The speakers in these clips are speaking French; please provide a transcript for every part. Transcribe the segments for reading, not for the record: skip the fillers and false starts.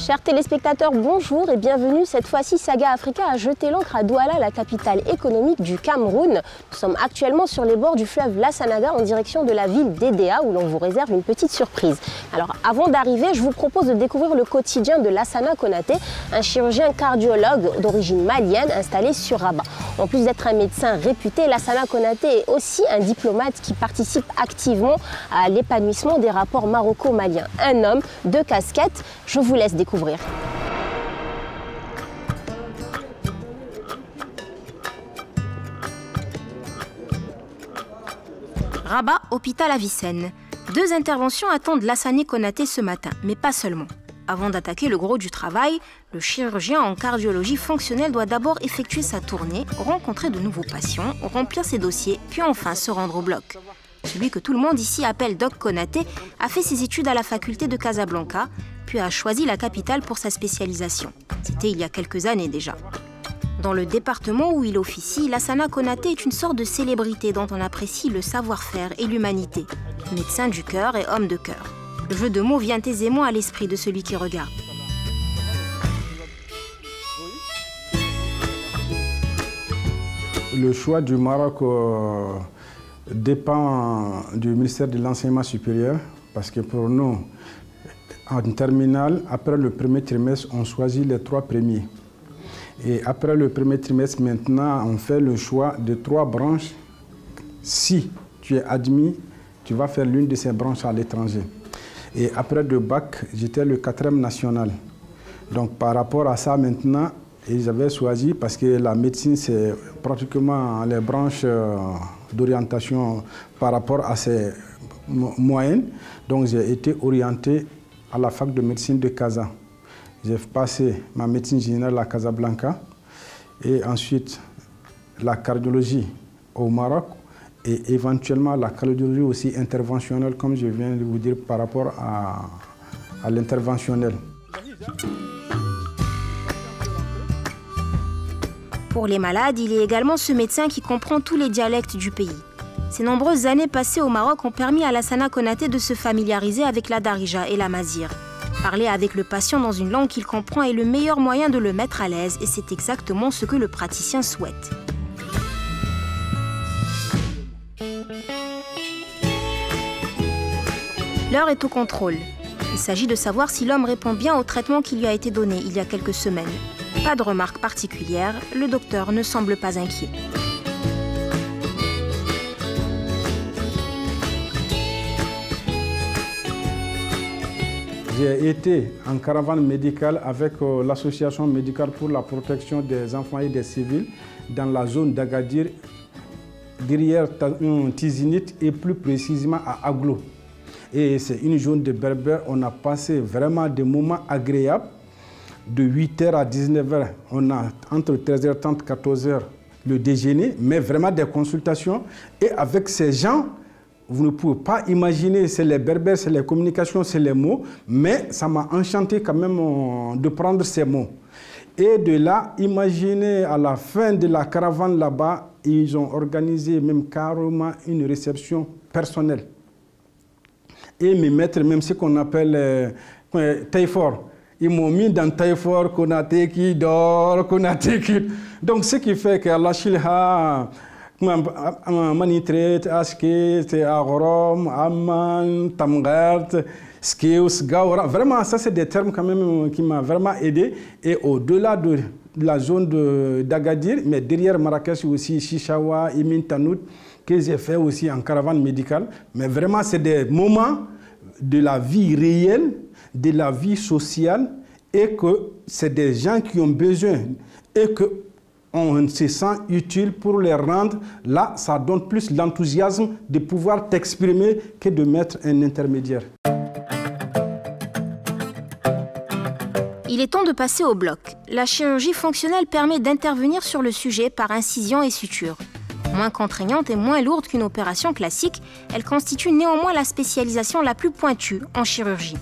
Chers téléspectateurs, bonjour et bienvenue. Cette fois-ci, Saga Africa a jeté l'ancre à Douala, la capitale économique du Cameroun. Nous sommes actuellement sur les bords du fleuve Lassanaga en direction de la ville d'Edea où l'on vous réserve une petite surprise. Alors avant d'arriver, je vous propose de découvrir le quotidien de Lassana Konaté, un chirurgien cardiologue d'origine malienne installé sur Rabat. En plus d'être un médecin réputé, Lassana Konaté est aussi un diplomate qui participe activement à l'épanouissement des rapports maroco-maliens. Un homme, deux casquettes, je vous laisse découvrir. Rabat, hôpital Avicenne. Deux interventions attendent Lassana Konaté ce matin, mais pas seulement. Avant d'attaquer le gros du travail, le chirurgien en cardiologie fonctionnelle doit d'abord effectuer sa tournée, rencontrer de nouveaux patients, remplir ses dossiers, puis enfin se rendre au bloc. Celui que tout le monde ici appelle Doc Konaté a fait ses études à la faculté de Casablanca, puis a choisi la capitale pour sa spécialisation. C'était il y a quelques années déjà. Dans le département où il officie, Lassana Konaté est une sorte de célébrité dont on apprécie le savoir-faire et l'humanité. Médecin du cœur et homme de cœur. Le jeu de mots vient aisément à l'esprit de celui qui regarde. Le choix du Maroc dépend du ministère de l'Enseignement supérieur parce que pour nous, en terminale, après le premier trimestre, on choisit les 3 premiers. Et après le premier trimestre, maintenant, on fait le choix de 3 branches. Si tu es admis, tu vas faire l'une de ces branches à l'étranger. Et après le bac, j'étais le 4e national. Donc par rapport à ça maintenant, j'avais choisi parce que la médecine, c'est pratiquement les branches d'orientation par rapport à ces moyennes. Donc j'ai été orienté à la fac de médecine de Casa. J'ai passé ma médecine générale à Casablanca et ensuite la cardiologie au Maroc. Et éventuellement la cardiologie aussi interventionnelle, comme je viens de vous dire par rapport à l'interventionnel. Pour les malades, il est également ce médecin qui comprend tous les dialectes du pays. Ces nombreuses années passées au Maroc ont permis à Lassana Konaté de se familiariser avec la darija et la mazir. Parler avec le patient dans une langue qu'il comprend est le meilleur moyen de le mettre à l'aise et c'est exactement ce que le praticien souhaite. L'heure est au contrôle. Il s'agit de savoir si l'homme répond bien au traitement qui lui a été donné il y a quelques semaines. Pas de remarque particulière, le docteur ne semble pas inquiet. J'ai été en caravane médicale avec l'association médicale pour la protection des enfants et des civils dans la zone d'Agadir, derrière Tizinit et plus précisément à Aglo. Et c'est une zone de Berbères. On a passé vraiment des moments agréables. De 8h à 19h, on a entre 13h30 et 14h le déjeuner, mais vraiment des consultations. Et avec ces gens, vous ne pouvez pas imaginer, c'est les Berbères, c'est les communications, c'est les mots, mais ça m'a enchanté quand même de prendre ces mots. Et de là, imaginez à la fin de la caravane là-bas, ils ont organisé même carrément une réception personnelle. Et me mettre même ce qu'on appelle Taïfor. Ils m'ont mis dans Taïfor, Konaté qui dort, Konaté qui... Donc ce qui fait que Allah Shilha, Manitret, Aske, Agorom, Amman, Tamgart, Skeus, Gaura. Vraiment, ça c'est des termes quand même qui m'ont vraiment aidé. Et au-delà de la zone d'Agadir, mais derrière Marrakech aussi, Chichawa, Imin Tanout, que j'ai fait aussi en caravane médicale. Mais vraiment, c'est des moments de la vie réelle, de la vie sociale, et que c'est des gens qui ont besoin et qu'on se sent utile pour les rendre. Là, ça donne plus l'enthousiasme de pouvoir t'exprimer que de mettre un intermédiaire. Il est temps de passer au bloc. La chirurgie fonctionnelle permet d'intervenir sur le sujet par incision et suture. Moins contraignante et moins lourde qu'une opération classique, elle constitue néanmoins la spécialisation la plus pointue en chirurgie.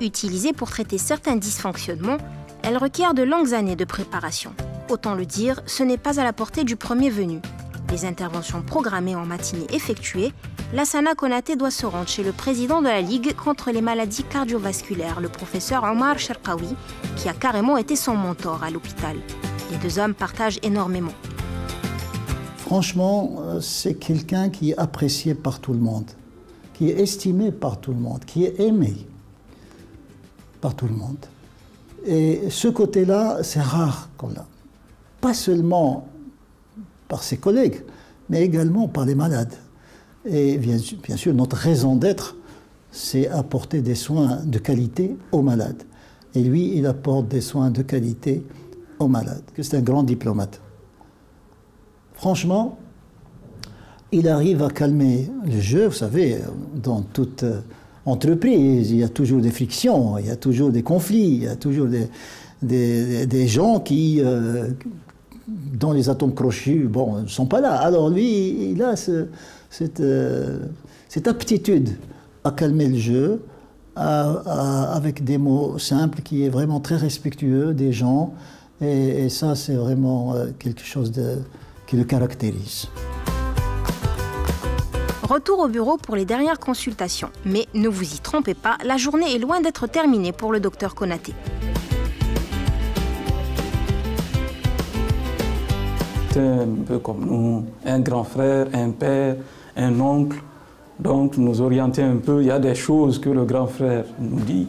Utilisée pour traiter certains dysfonctionnements, elle requiert de longues années de préparation. Autant le dire, ce n'est pas à la portée du premier venu. Les interventions programmées en matinée effectuées, Lassana Konaté doit se rendre chez le président de la Ligue contre les maladies cardiovasculaires, le professeur Omar Cherkaoui, qui a carrément été son mentor à l'hôpital. Les deux hommes partagent énormément. Franchement, c'est quelqu'un qui est apprécié par tout le monde, qui est estimé par tout le monde, qui est aimé par tout le monde. Et ce côté-là, c'est rare qu'on l'a. Pas seulement par ses collègues, mais également par les malades. Et bien sûr, notre raison d'être, c'est apporter des soins de qualité aux malades. Et lui, il apporte des soins de qualité aux malades. C'est un grand diplomate. Franchement, il arrive à calmer le jeu. Vous savez, dans toute entreprise, il y a toujours des frictions, il y a toujours des conflits, il y a toujours des gens qui, dont les atomes crochus, bon, ne sont pas là. Alors lui, il a cette aptitude à calmer le jeu avec des mots simples qui est vraiment très respectueux des gens. Et ça, c'est vraiment quelque chose qui le caractérise. Retour au bureau pour les dernières consultations. Mais ne vous y trompez pas, la journée est loin d'être terminée pour le docteur Konaté. C'est un peu comme nous, un grand frère, un père, un oncle. Donc nous orienter un peu, il y a des choses que le grand frère nous dit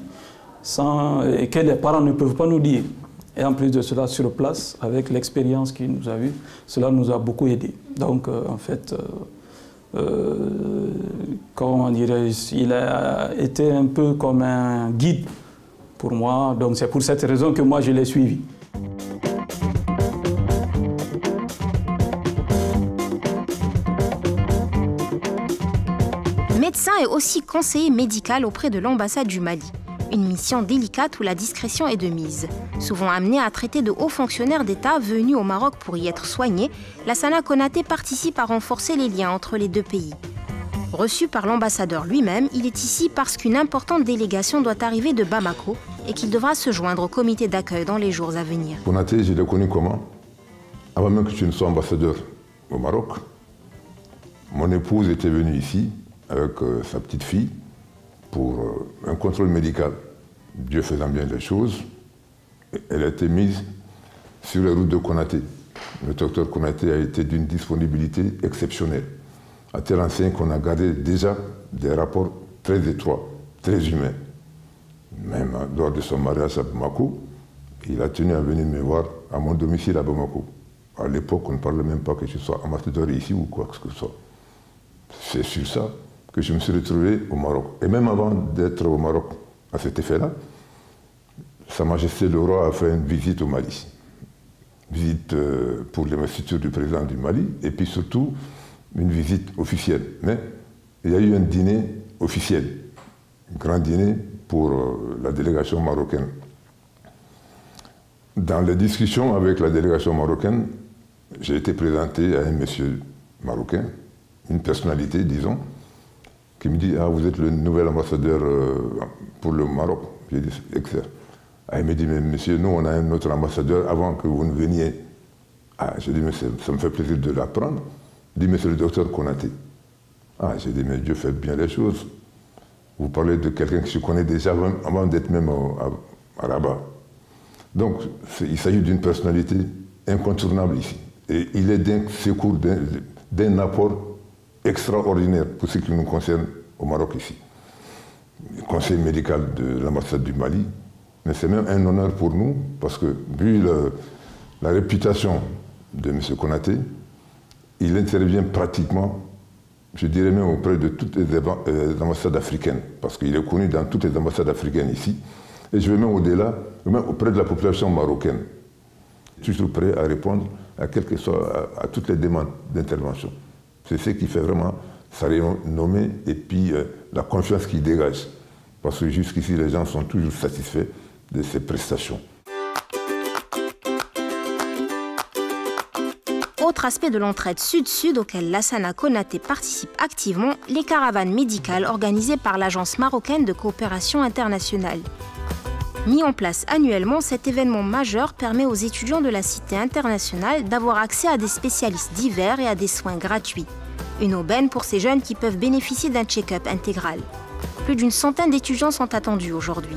et que les parents ne peuvent pas nous dire. Et en plus de cela, sur place, avec l'expérience qu'il nous a eue, cela nous a beaucoup aidé. Donc en fait, comment dirais-je, il a été un peu comme un guide pour moi. Donc c'est pour cette raison que moi je l'ai suivi. Médecin et aussi conseiller médical auprès de l'ambassade du Mali. Une mission délicate où la discrétion est de mise. Souvent amené à traiter de hauts fonctionnaires d'État venus au Maroc pour y être soignés, Lassana Konaté participe à renforcer les liens entre les deux pays. Reçu par l'ambassadeur lui-même, il est ici parce qu'une importante délégation doit arriver de Bamako et qu'il devra se joindre au comité d'accueil dans les jours à venir. Konaté, je l'ai connu comment? Avant même que je ne sois ambassadeur au Maroc, mon épouse était venue ici avec sa petite fille pour un contrôle médical. Dieu faisant bien les choses, elle a été mise sur les routes de Konaté. Le docteur Konaté a été d'une disponibilité exceptionnelle, à tel enseigne qu'on a gardé déjà des rapports très étroits, très humains. Même lors de son mariage à Bamako, il a tenu à venir me voir à mon domicile à Bamako. À l'époque, on ne parlait même pas que je sois ambassadeur ici ou quoi que ce soit. C'est sur ça que je me suis retrouvé au Maroc. Et même avant d'être au Maroc, à cet effet-là, Sa Majesté le Roi a fait une visite au Mali. Visite pour l'investiture du président du Mali, et puis surtout une visite officielle. Mais il y a eu un dîner officiel, un grand dîner pour la délégation marocaine. Dans les discussions avec la délégation marocaine, j'ai été présenté à un monsieur marocain, une personnalité, disons, qui me dit « Ah, vous êtes le nouvel ambassadeur pour le Maroc ». J'ai dit « Excellent ». Ah, il me dit « Mais monsieur, nous, on a un autre ambassadeur avant que vous ne veniez ». Ah, j'ai dit « Mais ça me fait plaisir de l'apprendre ». Il dit « Mais c'est le docteur Konaté ». Ah, j'ai dit « Mais Dieu fait bien les choses. Vous parlez de quelqu'un que je connais déjà avant d'être même à Rabat ». Donc, il s'agit d'une personnalité incontournable ici. Et il est d'un secours, d'un apport extraordinaire pour ce qui nous concerne au Maroc ici. Le conseil médical de l'ambassade du Mali, mais c'est même un honneur pour nous, parce que vu la réputation de M. Konaté, il intervient pratiquement, je dirais même auprès de toutes les ambassades africaines, parce qu'il est connu dans toutes les ambassades africaines ici, et je vais même au-delà, même auprès de la population marocaine. Toujours prêt à répondre à quelle que soit à toutes les demandes d'intervention. C'est ce qui fait vraiment sa renommée et puis la confiance qu'il dégage. Parce que jusqu'ici, les gens sont toujours satisfaits de ses prestations. Autre aspect de l'entraide sud-sud auquel Lassana Konaté participe activement, les caravanes médicales organisées par l'Agence marocaine de coopération internationale. Mis en place annuellement, cet événement majeur permet aux étudiants de la Cité internationale d'avoir accès à des spécialistes divers et à des soins gratuits. Une aubaine pour ces jeunes qui peuvent bénéficier d'un check-up intégral. Plus d'une centaine d'étudiants sont attendus aujourd'hui.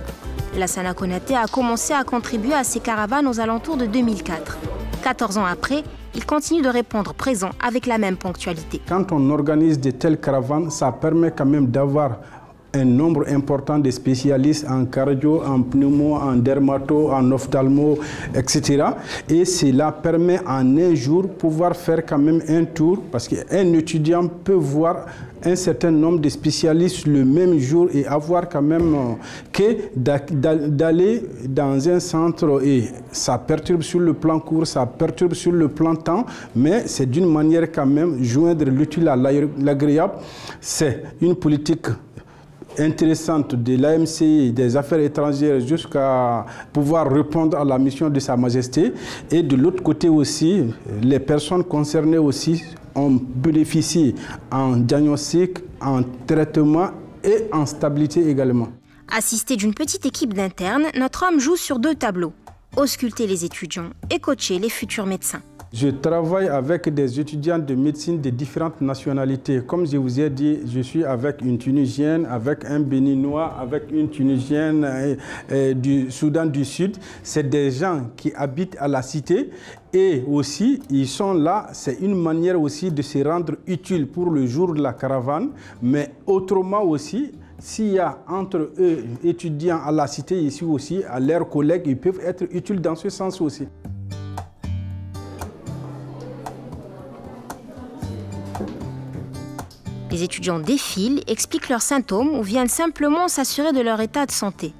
Lassana Konaté a commencé à contribuer à ces caravanes aux alentours de 2004. 14 ans après, il continue de répondre présent avec la même ponctualité. Quand on organise de telles caravanes, ça permet quand même d'avoir un nombre important de spécialistes en cardio, en pneumo, en dermato, en ophtalmo, etc. Et cela permet en un jour pouvoir faire quand même un tour, parce qu'un étudiant peut voir un certain nombre de spécialistes le même jour et avoir quand même que d'aller dans un centre, et ça perturbe sur le plan court, ça perturbe sur le plan temps, mais c'est d'une manière quand même joindre l'utile à l'agréable. C'est une politique intéressante de l'AMCI, des affaires étrangères, jusqu'à pouvoir répondre à la mission de Sa Majesté. Et de l'autre côté aussi, les personnes concernées aussi ont bénéficié en diagnostic, en traitement et en stabilité également. Assisté d'une petite équipe d'internes, notre homme joue sur 2 tableaux. Ausculter les étudiants et coacher les futurs médecins. Je travaille avec des étudiants de médecine de différentes nationalités. Comme je vous ai dit, je suis avec une Tunisienne, avec un Béninois, avec une Tunisienne du Soudan du Sud. C'est des gens qui habitent à la cité et aussi ils sont là. C'est une manière aussi de se rendre utile pour le jour de la caravane, mais autrement aussi, s'il y a entre eux étudiants à la cité ici aussi, à leurs collègues, ils peuvent être utiles dans ce sens aussi. Les étudiants défilent, expliquent leurs symptômes ou viennent simplement s'assurer de leur état de santé.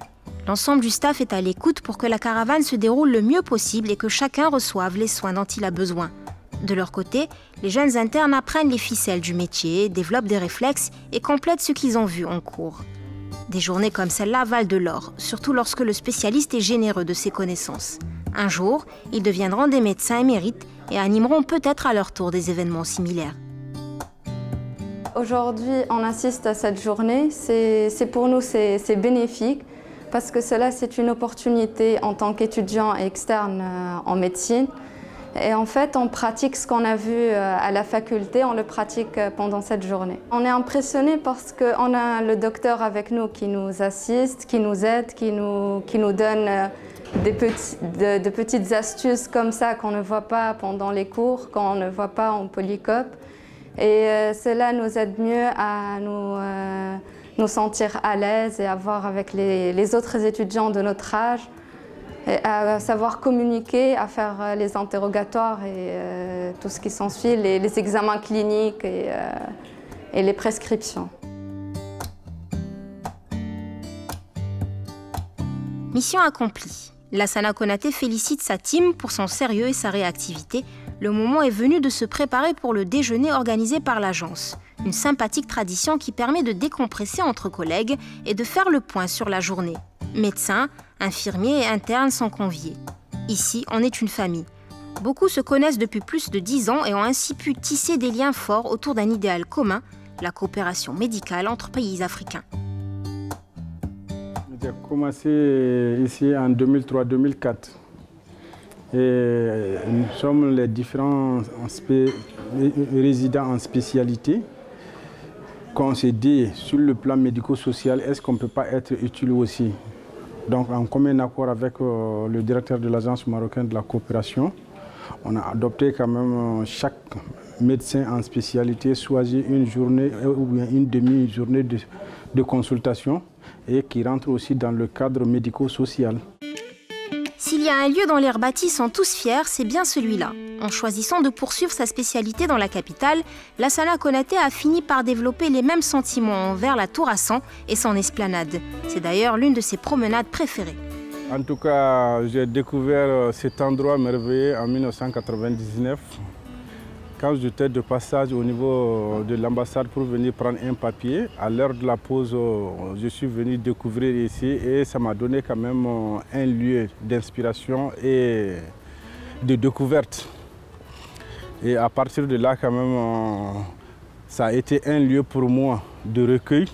L'ensemble du staff est à l'écoute pour que la caravane se déroule le mieux possible et que chacun reçoive les soins dont il a besoin. De leur côté, les jeunes internes apprennent les ficelles du métier, développent des réflexes et complètent ce qu'ils ont vu en cours. Des journées comme celle-là valent de l'or, surtout lorsque le spécialiste est généreux de ses connaissances. Un jour, ils deviendront des médecins émérites et animeront peut-être à leur tour des événements similaires. Aujourd'hui, on assiste à cette journée. Pour nous, c'est bénéfique parce que cela, c'est une opportunité en tant qu'étudiant externe en médecine. Et en fait, on pratique ce qu'on a vu à la faculté, on le pratique pendant cette journée. On est impressionné parce qu'on a le docteur avec nous qui nous assiste, qui nous aide, qui nous donne de petites astuces comme ça qu'on ne voit pas pendant les cours, qu'on ne voit pas en polycope. Et cela nous aide mieux à nous sentir à l'aise et à voir avec les autres étudiants de notre âge, et à savoir communiquer, à faire les interrogatoires et tout ce qui s'ensuit, les examens cliniques et les prescriptions. Mission accomplie. Lassana Konaté félicite sa team pour son sérieux et sa réactivité. Le moment est venu de se préparer pour le déjeuner organisé par l'agence. Une sympathique tradition qui permet de décompresser entre collègues et de faire le point sur la journée. Médecins, infirmiers et internes sont conviés. Ici, on est une famille. Beaucoup se connaissent depuis plus de 10 ans et ont ainsi pu tisser des liens forts autour d'un idéal commun, la coopération médicale entre pays africains. J'ai commencé ici en 2003-2004. Et nous sommes les différents résidents en spécialité. Qu'on s'est dit, sur le plan médico-social, est-ce qu'on ne peut pas être utile aussi? Donc, en commun accord avec le directeur de l'Agence marocaine de la coopération, on a adopté quand même chaque médecin en spécialité choisit une journée ou bien une demi-journée de consultation et qui rentre aussi dans le cadre médico-social. S'il y a un lieu dont les bâtis sont tous fiers, c'est bien celui-là. En choisissant de poursuivre sa spécialité dans la capitale, Lassana Konaté a fini par développer les mêmes sentiments envers la Tour Hassan et son esplanade. C'est d'ailleurs l'une de ses promenades préférées. En tout cas, j'ai découvert cet endroit merveilleux en 1999. Quand j'étais de passage au niveau de l'ambassade pour venir prendre un papier, à l'heure de la pause, je suis venu découvrir ici et ça m'a donné quand même un lieu d'inspiration et de découverte. Et à partir de là, quand même, ça a été un lieu pour moi de recueil.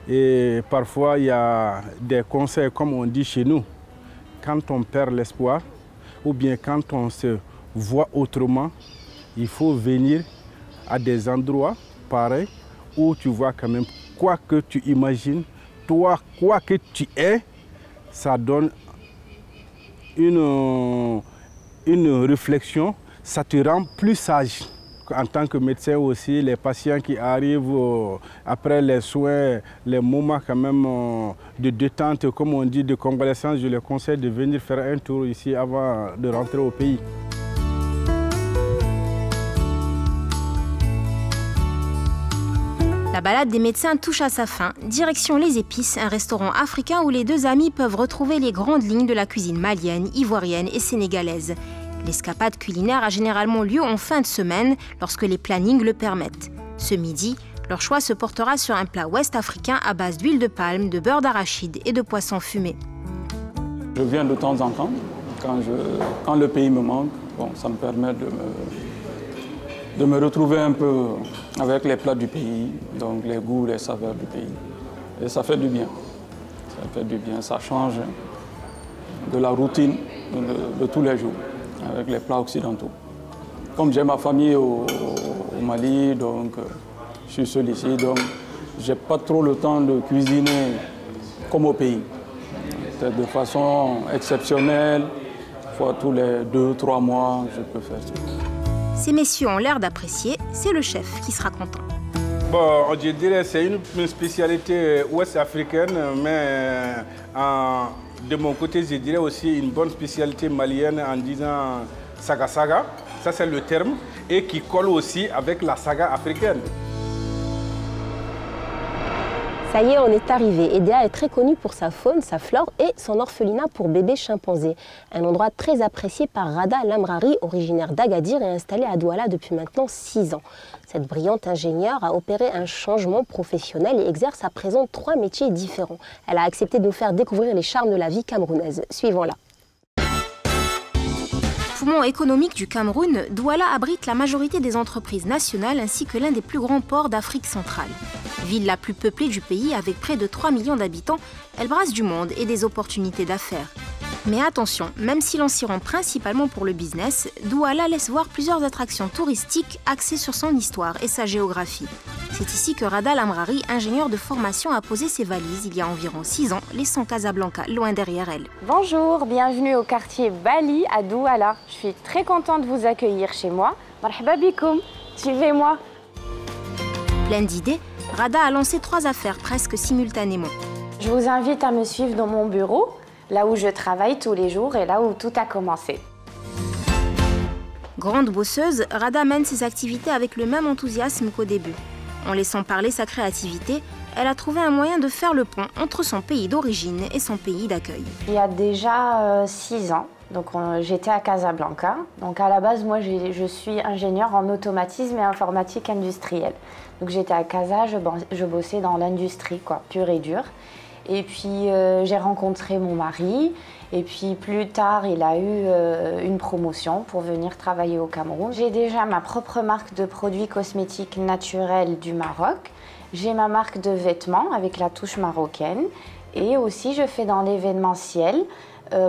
Et parfois, il y a des conseils, comme on dit chez nous, quand on perd l'espoir ou bien quand on se voit autrement, il faut venir à des endroits pareils où tu vois quand même quoi que tu imagines, toi, quoi que tu es, ça donne une réflexion, ça te rend plus sage. En tant que médecin aussi, les patients qui arrivent après les soins, les moments quand même de détente, comme on dit, de convalescence, je les conseille de venir faire un tour ici avant de rentrer au pays. La balade des médecins touche à sa fin. Direction Les Épices, un restaurant africain où les deux amis peuvent retrouver les grandes lignes de la cuisine malienne, ivoirienne et sénégalaise. L'escapade culinaire a généralement lieu en fin de semaine, lorsque les plannings le permettent. Ce midi, leur choix se portera sur un plat ouest-africain à base d'huile de palme, de beurre d'arachide et de poisson fumé. Je viens de temps en temps, quand le pays me manque, bon, ça me permet de me retrouver un peu avec les plats du pays, donc les goûts, les saveurs du pays. Et ça fait du bien. Ça fait du bien, ça change de la routine de tous les jours, avec les plats occidentaux. Comme j'ai ma famille au Mali, donc je suis seul ici, donc j'ai pas trop le temps de cuisiner comme au pays. Peut-être de façon exceptionnelle, fois tous les 2-3 mois, je peux faire ça. Ces messieurs ont l'air d'apprécier, c'est le chef qui sera content. Bon, je dirais que c'est une spécialité ouest-africaine, mais de mon côté, je dirais aussi une bonne spécialité malienne en disant saga saga, ça c'est le terme, et qui colle aussi avec la saga africaine. Ça y est, on est arrivé. Edea est très connue pour sa faune, sa flore et son orphelinat pour bébés chimpanzés. Un endroit très apprécié par Rada Lamrari, originaire d'Agadir et installée à Douala depuis maintenant 6 ans. Cette brillante ingénieure a opéré un changement professionnel et exerce à présent 3 métiers différents. Elle a accepté de nous faire découvrir les charmes de la vie camerounaise. Suivons-la. Poumon économique du Cameroun, Douala abrite la majorité des entreprises nationales ainsi que l'un des plus grands ports d'Afrique centrale. Ville la plus peuplée du pays avec près de 3 millions d'habitants, elle brasse du monde et des opportunités d'affaires. Mais attention, même si l'on s'y rend principalement pour le business, Douala laisse voir plusieurs attractions touristiques axées sur son histoire et sa géographie. C'est ici que Rada Lamrari, ingénieur de formation, a posé ses valises il y a environ 6 ans, laissant Casablanca loin derrière elle. Bonjour, bienvenue au quartier Bali à Douala. Je suis très contente de vous accueillir chez moi. Marhaba bikoum, suivez-moi. Pleine d'idées, Rada a lancé 3 affaires presque simultanément. Je vous invite à me suivre dans mon bureau, là où je travaille tous les jours et là où tout a commencé. Grande bosseuse, Rada mène ses activités avec le même enthousiasme qu'au début. En laissant parler sa créativité, elle a trouvé un moyen de faire le pont entre son pays d'origine et son pays d'accueil. Il y a déjà 6 ans, donc j'étais à Casablanca. Donc à la base, moi je suis ingénieure en automatisme et informatique industrielle. Donc j'étais à Casa, je bossais dans l'industrie, quoi, pure et dure. Et puis j'ai rencontré mon mari. Et puis plus tard, il a eu une promotion pour venir travailler au Cameroun. J'ai déjà ma propre marque de produits cosmétiques naturels du Maroc. J'ai ma marque de vêtements avec la touche marocaine. Et aussi, je fais dans l'événementiel,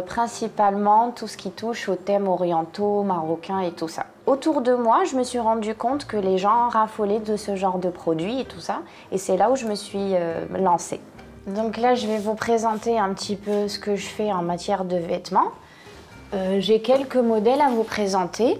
principalement tout ce qui touche aux thèmes orientaux, marocains et tout ça. Autour de moi, je me suis rendu compte que les gens raffolaient de ce genre de produits et tout ça. Et c'est là où je me suis lancée. Donc là, je vais vous présenter un petit peu ce que je fais en matière de vêtements. J'ai quelques modèles à vous présenter.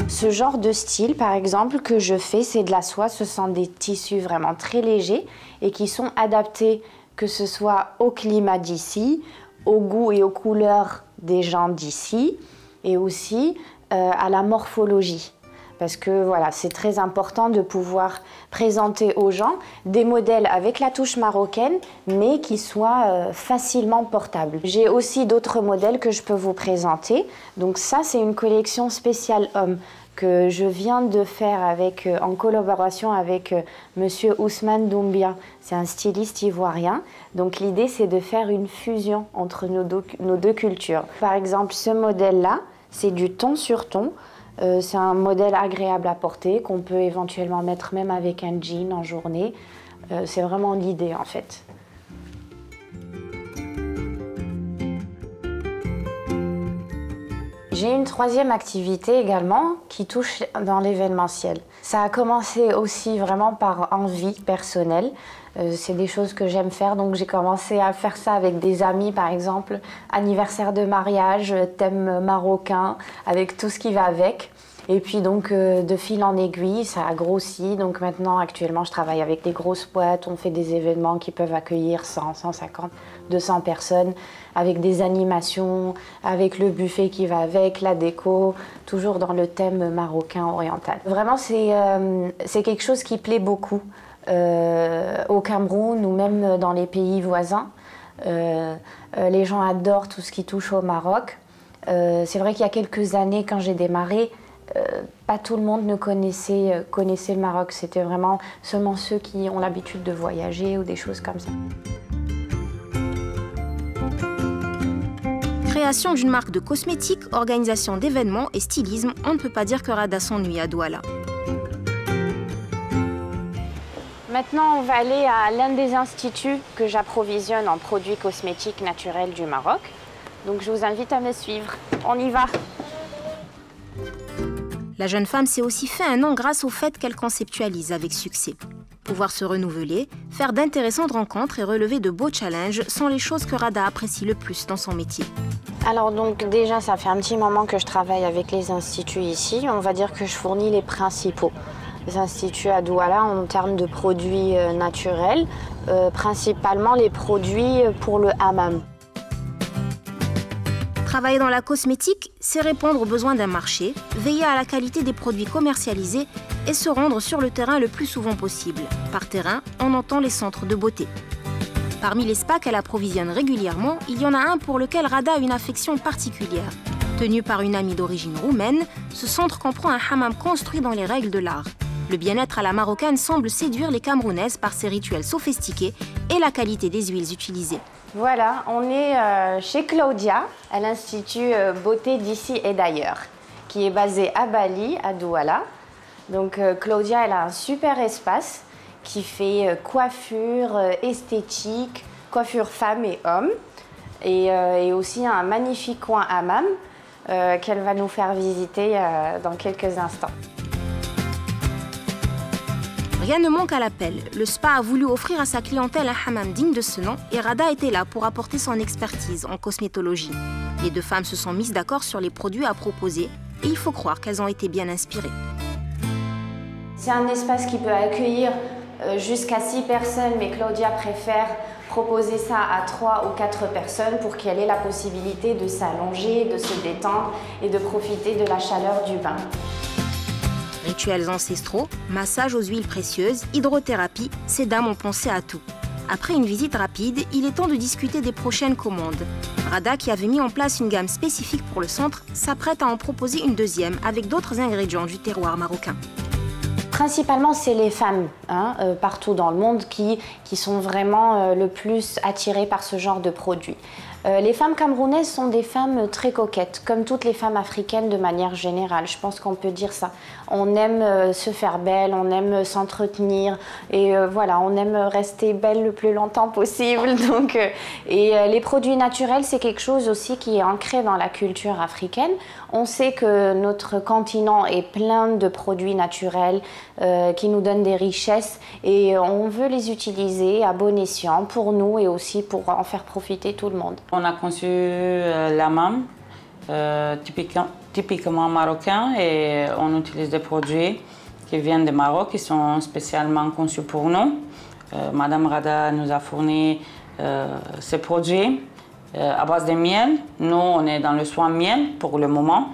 Ce genre de style, par exemple, que je fais, c'est de la soie. Ce sont des tissus vraiment très légers et qui sont adaptés, que ce soit au climat d'ici, au goût et aux couleurs des gens d'ici, et aussi à la morphologie. Parce que voilà, c'est très important de pouvoir présenter aux gens des modèles avec la touche marocaine, mais qui soient facilement portables. J'ai aussi d'autres modèles que je peux vous présenter. Donc ça, c'est une collection spéciale homme que je viens de faire en collaboration avec monsieur Ousmane Doumbia. C'est un styliste ivoirien. Donc l'idée, c'est de faire une fusion entre nos deux cultures. Par exemple, ce modèle-là, c'est du ton sur ton. C'est un modèle agréable à porter qu'on peut éventuellement mettre même avec un jean en journée. C'est vraiment l'idée en fait. J'ai une troisième activité également qui touche dans l'événementiel. Ça a commencé aussi vraiment par envie personnelle. C'est des choses que j'aime faire, donc j'ai commencé à faire ça avec des amis, par exemple, anniversaire de mariage, thème marocain, avec tout ce qui va avec. Et puis donc de fil en aiguille, ça a grossi. Donc maintenant, actuellement, je travaille avec des grosses boîtes. On fait des événements qui peuvent accueillir 100, 150, 200 personnes, avec des animations, avec le buffet qui va avec, la déco, toujours dans le thème marocain oriental. Vraiment, c'est quelque chose qui plaît beaucoup au Cameroun ou même dans les pays voisins. Les gens adorent tout ce qui touche au Maroc. C'est vrai qu'il y a quelques années, quand j'ai démarré, pas tout le monde ne connaissait le Maroc. C'était vraiment seulement ceux qui ont l'habitude de voyager ou des choses comme ça. Création d'une marque de cosmétiques, organisation d'événements et stylisme, on ne peut pas dire que Rada s'ennuie à Douala. Maintenant, on va aller à l'un des instituts que j'approvisionne en produits cosmétiques naturels du Maroc. Donc je vous invite à me suivre. On y va! La jeune femme s'est aussi fait un nom grâce au fait qu'elle conceptualise avec succès. Pouvoir se renouveler, faire d'intéressantes rencontres et relever de beaux challenges sont les choses que Rada apprécie le plus dans son métier. Alors donc déjà, ça fait un petit moment que je travaille avec les instituts ici. On va dire que je fournis les principaux instituts à Douala en termes de produits naturels, principalement les produits pour le hammam. Travailler dans la cosmétique, c'est répondre aux besoins d'un marché, veiller à la qualité des produits commercialisés et se rendre sur le terrain le plus souvent possible. Par terrain, on entend les centres de beauté. Parmi les spas qu'elle approvisionne régulièrement, il y en a un pour lequel Rada a une affection particulière. Tenu par une amie d'origine roumaine, ce centre comprend un hammam construit dans les règles de l'art. Le bien-être à la marocaine semble séduire les Camerounaises par ses rituels sophistiqués et la qualité des huiles utilisées. Voilà, on est chez Claudia, à l'Institut Beauté d'ici et d'ailleurs, qui est basé à Bali, à Douala. Donc Claudia, elle a un super espace qui fait coiffure, esthétique, coiffure femmes et hommes. Et aussi un magnifique coin hammam qu'elle va nous faire visiter dans quelques instants. Rien ne manque à l'appel. Le spa a voulu offrir à sa clientèle un hammam digne de ce nom et Rada était là pour apporter son expertise en cosmétologie. Les deux femmes se sont mises d'accord sur les produits à proposer et il faut croire qu'elles ont été bien inspirées. C'est un espace qui peut accueillir jusqu'à 6 personnes, mais Claudia préfère proposer ça à 3 ou 4 personnes pour qu'elle ait la possibilité de s'allonger, de se détendre et de profiter de la chaleur du bain. Rituels ancestraux, massage aux huiles précieuses, hydrothérapie, ces dames ont pensé à tout. Après une visite rapide, il est temps de discuter des prochaines commandes. Rada, qui avait mis en place une gamme spécifique pour le centre, s'apprête à en proposer une deuxième avec d'autres ingrédients du terroir marocain. Principalement, c'est les femmes partout dans le monde qui sont vraiment le plus attirées par ce genre de produits. Les femmes camerounaises sont des femmes très coquettes, comme toutes les femmes africaines de manière générale. Je pense qu'on peut dire ça. On aime se faire belle, on aime s'entretenir et voilà, on aime rester belle le plus longtemps possible. Donc, les produits naturels, c'est quelque chose aussi qui est ancré dans la culture africaine. On sait que notre continent est plein de produits naturels qui nous donnent des richesses et on veut les utiliser à bon escient pour nous et aussi pour en faire profiter tout le monde. On a conçu l'hammam typiquement marocain et on utilise des produits qui viennent du Maroc, qui sont spécialement conçus pour nous. Madame Rada nous a fourni ces produits à base de miel. Nous, on est dans le soin miel pour le moment.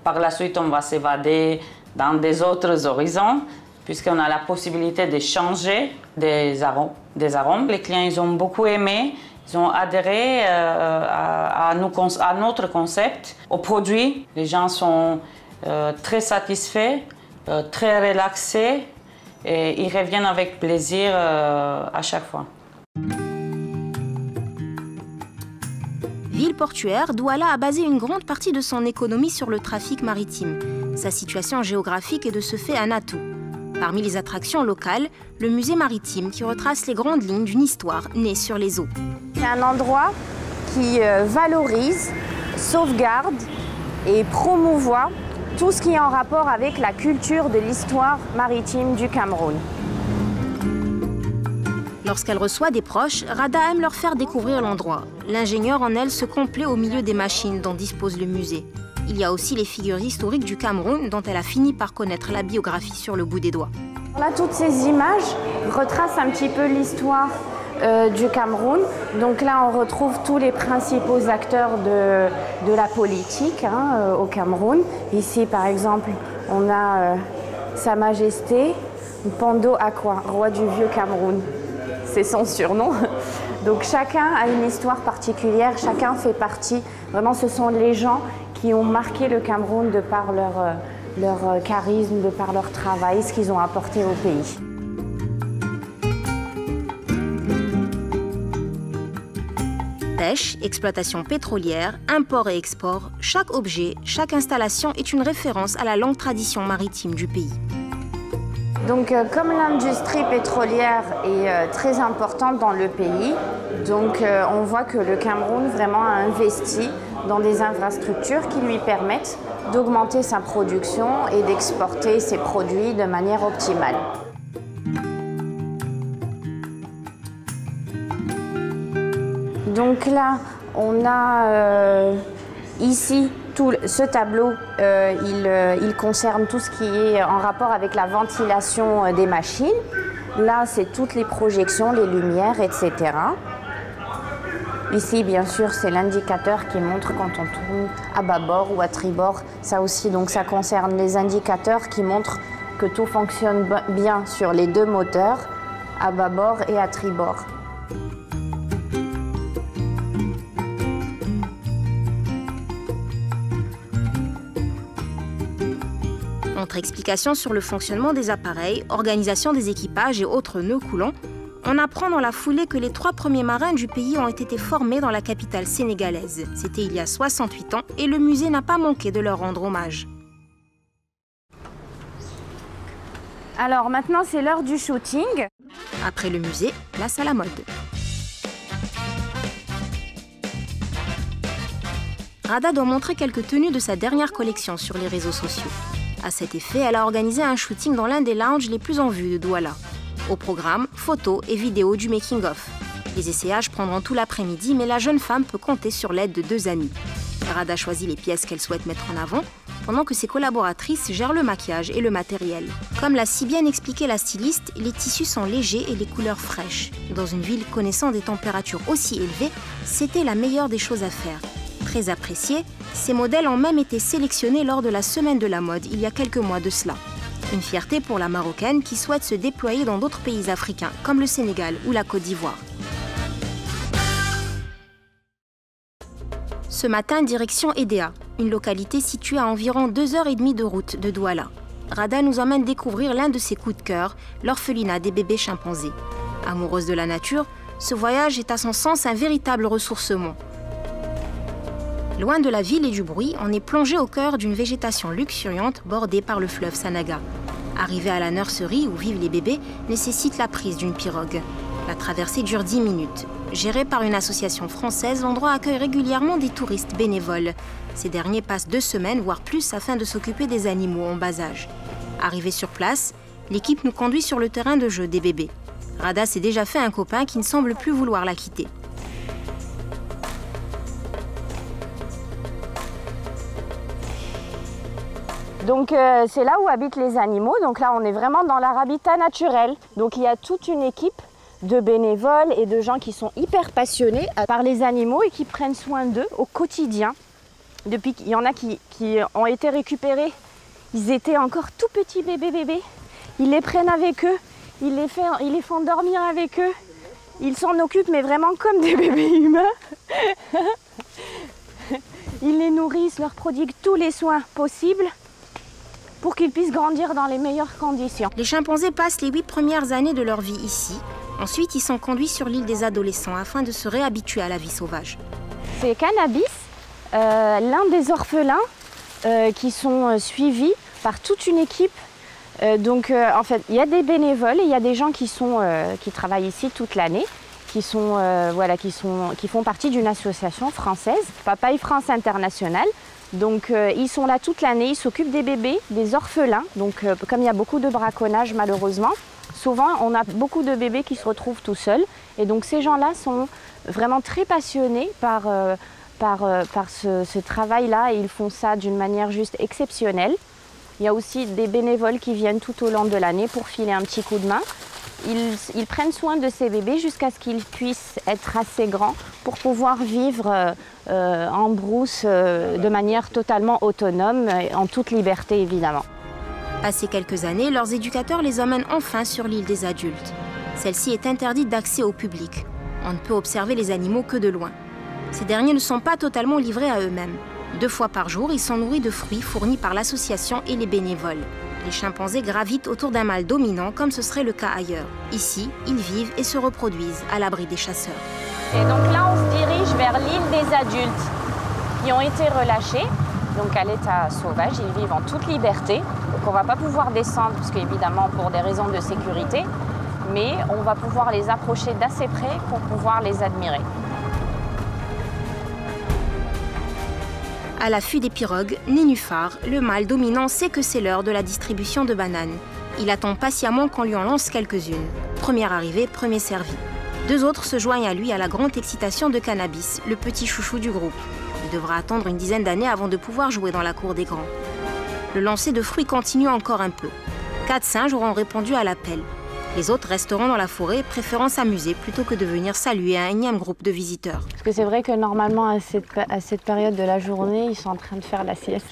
Par la suite, on va s'évader dans des autres horizons puisqu'on a la possibilité de changer des arômes. Les clients, ils ont beaucoup aimé. Ils ont adhéré à notre concept, aux produits. Les gens sont très satisfaits, très relaxés et ils reviennent avec plaisir à chaque fois. Ville portuaire, Douala a basé une grande partie de son économie sur le trafic maritime. Sa situation géographique est de ce fait un atout. Parmi les attractions locales, le musée maritime qui retrace les grandes lignes d'une histoire née sur les eaux. C'est un endroit qui valorise, sauvegarde et promouvoit tout ce qui est en rapport avec la culture de l'histoire maritime du Cameroun. Lorsqu'elle reçoit des proches, Rada aime leur faire découvrir l'endroit. L'ingénieur en elle se complaît au milieu des machines dont dispose le musée. Il y a aussi les figures historiques du Cameroun dont elle a fini par connaître la biographie sur le bout des doigts. Là, toutes ces images retracent un petit peu l'histoire du Cameroun. Donc là, on retrouve tous les principaux acteurs de la politique au Cameroun. Ici, par exemple, on a Sa Majesté Pando Akwa, roi du vieux Cameroun. C'est son surnom. Donc chacun a une histoire particulière, chacun fait partie. Vraiment, ce sont les gens qui ont marqué le Cameroun de par leur charisme, de par leur travail, ce qu'ils ont apporté au pays. Pêche, exploitation pétrolière, import et export, chaque objet, chaque installation est une référence à la longue tradition maritime du pays. Donc, comme l'industrie pétrolière est très importante dans le pays, donc on voit que le Cameroun vraiment a investi dans des infrastructures qui lui permettent d'augmenter sa production et d'exporter ses produits de manière optimale. Donc là, on a ici ce tableau, il concerne tout ce qui est en rapport avec la ventilation des machines. Là, c'est toutes les projections, les lumières, etc. Ici, bien sûr, c'est l'indicateur qui montre quand on tourne à bâbord ou à tribord. Ça aussi, donc, ça concerne les indicateurs qui montrent que tout fonctionne bien sur les deux moteurs, à bâbord et à tribord. Entre explications sur le fonctionnement des appareils, organisation des équipages et autres nœuds coulants, on apprend dans la foulée que les 3 premiers marins du pays ont été formés dans la capitale sénégalaise. C'était il y a 68 ans et le musée n'a pas manqué de leur rendre hommage. Alors maintenant, c'est l'heure du shooting. Après le musée, place à la mode. Rada doit montrer quelques tenues de sa dernière collection sur les réseaux sociaux. À cet effet, elle a organisé un shooting dans l'un des lounges les plus en vue de Douala. Au programme, photos et vidéos du making-of. Les essayages prendront tout l'après-midi, mais la jeune femme peut compter sur l'aide de 2 amis. Rada choisit les pièces qu'elle souhaite mettre en avant, pendant que ses collaboratrices gèrent le maquillage et le matériel. Comme l'a si bien expliqué la styliste, les tissus sont légers et les couleurs fraîches. Dans une ville connaissant des températures aussi élevées, c'était la meilleure des choses à faire. Très appréciés, ces modèles ont même été sélectionnés lors de la Semaine de la mode il y a quelques mois de cela. Une fierté pour la Marocaine qui souhaite se déployer dans d'autres pays africains comme le Sénégal ou la Côte d'Ivoire. Ce matin, direction Edea, une localité située à environ 2h30 de route de Douala. Rada nous emmène découvrir l'un de ses coups de cœur, l'orphelinat des bébés chimpanzés. Amoureuse de la nature, ce voyage est à son sens un véritable ressourcement. Loin de la ville et du bruit, on est plongé au cœur d'une végétation luxuriante bordée par le fleuve Sanaga. Arriver à la nurserie où vivent les bébés nécessite la prise d'une pirogue. La traversée dure 10 minutes. Gérée par une association française, l'endroit accueille régulièrement des touristes bénévoles. Ces derniers passent 2 semaines, voire plus, afin de s'occuper des animaux en bas âge. Arrivés sur place, l'équipe nous conduit sur le terrain de jeu des bébés. Rada s'est déjà fait un copain qui ne semble plus vouloir la quitter. Donc c'est là où habitent les animaux. Donc là, on est vraiment dans leur habitat naturel. Donc il y a toute une équipe de bénévoles et de gens qui sont hyper passionnés par les animaux et qui prennent soin d'eux au quotidien. Depuis qu'il y en a qui ont été récupérés, ils étaient encore tout petits bébés. Ils les prennent avec eux, ils les font dormir avec eux. Ils s'en occupent, mais vraiment comme des bébés humains. Ils les nourrissent, leur prodiguent tous les soins possibles pour qu'ils puissent grandir dans les meilleures conditions. Les chimpanzés passent les 8 premières années de leur vie ici. Ensuite, ils sont conduits sur l'île des adolescents afin de se réhabituer à la vie sauvage. C'est Cannabis, l'un des orphelins qui sont suivis par toute une équipe. En fait, il y a des bénévoles et il y a des gens qui travaillent ici toute l'année, qui font partie d'une association française, Papaye France International. Donc ils sont là toute l'année, ils s'occupent des bébés, des orphelins. Donc comme il y a beaucoup de braconnage malheureusement, souvent on a beaucoup de bébés qui se retrouvent tout seuls. Et donc ces gens-là sont vraiment très passionnés par ce travail-là et ils font ça d'une manière juste exceptionnelle. Il y a aussi des bénévoles qui viennent tout au long de l'année pour filer un petit coup de main. Ils prennent soin de ces bébés jusqu'à ce qu'ils puissent être assez grands pour pouvoir vivre en brousse de manière totalement autonome, en toute liberté évidemment. Passé quelques années, leurs éducateurs les emmènent enfin sur l'île des adultes. Celle-ci est interdite d'accès au public. On ne peut observer les animaux que de loin. Ces derniers ne sont pas totalement livrés à eux-mêmes. 2 fois par jour, ils sont nourris de fruits fournis par l'association et les bénévoles. Les chimpanzés gravitent autour d'un mâle dominant comme ce serait le cas ailleurs. Ici, ils vivent et se reproduisent à l'abri des chasseurs. Et donc là, on se dirige vers l'île des adultes qui ont été relâchés. Donc à l'état sauvage, ils vivent en toute liberté. Donc on ne va pas pouvoir descendre, parce qu'évidemment pour des raisons de sécurité, mais on va pouvoir les approcher d'assez près pour pouvoir les admirer. À l'affût des pirogues, Nénuphar, le mâle dominant, sait que c'est l'heure de la distribution de bananes. Il attend patiemment qu'on lui en lance quelques-unes. Première arrivée, premier servi. 2 autres se joignent à lui à la grande excitation de Cannabis, le petit chouchou du groupe. Il devra attendre une dizaine d'années avant de pouvoir jouer dans la cour des grands. Le lancer de fruits continue encore un peu. 4 singes auront répondu à l'appel. Les autres resteront dans la forêt, préférant s'amuser plutôt que de venir saluer un énième groupe de visiteurs. Parce que c'est vrai que normalement, à cette période de la journée, ils sont en train de faire la sieste.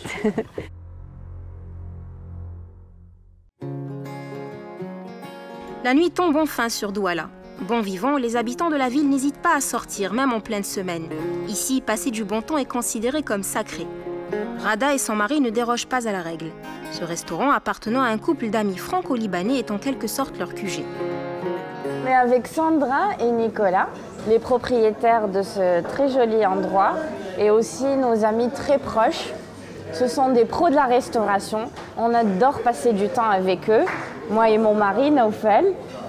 La nuit tombe enfin sur Douala. Bon vivant, les habitants de la ville n'hésitent pas à sortir, même en pleine semaine. Ici, passer du bon temps est considéré comme sacré. Rada et son mari ne dérogent pas à la règle. Ce restaurant appartenant à un couple d'amis franco-libanais est en quelque sorte leur QG. Mais avec Sandra et Nicolas, les propriétaires de ce très joli endroit, et aussi nos amis très proches, ce sont des pros de la restauration. On adore passer du temps avec eux. Moi et mon mari, Naoufel,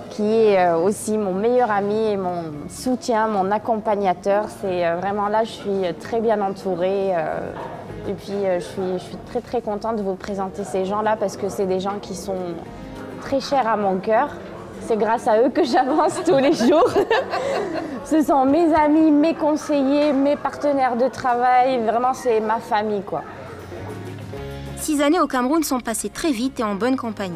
qui est aussi mon meilleur ami et mon soutien, mon accompagnateur. C'est vraiment là, je suis très bien entourée. Et puis, je suis très, très contente de vous présenter ces gens-là parce que c'est des gens qui sont très chers à mon cœur. C'est grâce à eux que j'avance tous les jours. Ce sont mes amis, mes conseillers, mes partenaires de travail. Vraiment, c'est ma famille, quoi. 6 années au Cameroun sont passées très vite et en bonne compagnie.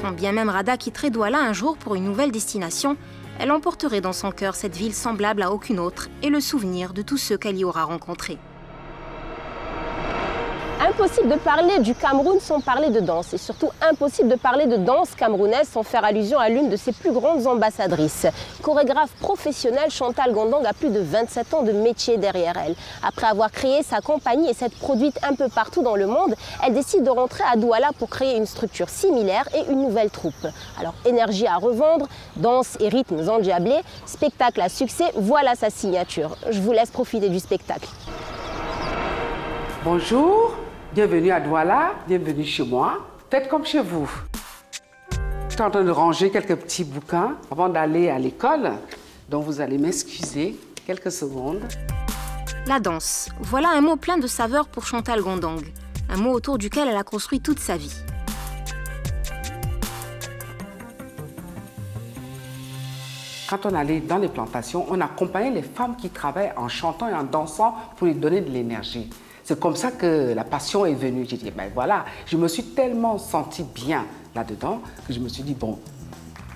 Quand bien même Rada quitterait Douala un jour pour une nouvelle destination, elle emporterait dans son cœur cette ville semblable à aucune autre et le souvenir de tous ceux qu'elle y aura rencontrés. Impossible de parler du Cameroun sans parler de danse et surtout impossible de parler de danse camerounaise sans faire allusion à l'une de ses plus grandes ambassadrices. Chorégraphe professionnelle, Chantal Gondang a plus de 27 ans de métier derrière elle. Après avoir créé sa compagnie et s'être produite un peu partout dans le monde, elle décide de rentrer à Douala pour créer une structure similaire et une nouvelle troupe. Alors énergie à revendre, danse et rythmes endiablés, spectacle à succès, voilà sa signature. Je vous laisse profiter du spectacle. Bonjour. Bienvenue à Douala, bienvenue chez moi. Faites comme chez vous. Je suis en train de ranger quelques petits bouquins avant d'aller à l'école. Donc vous allez m'excuser quelques secondes. La danse. Voilà un mot plein de saveur pour Chantal Gondang. Un mot autour duquel elle a construit toute sa vie. Quand on allait dans les plantations, on accompagnait les femmes qui travaillent en chantant et en dansant pour lui donner de l'énergie. C'est comme ça que la passion est venue. J'ai dit, ben voilà, je me suis tellement sentie bien là-dedans que je me suis dit, bon,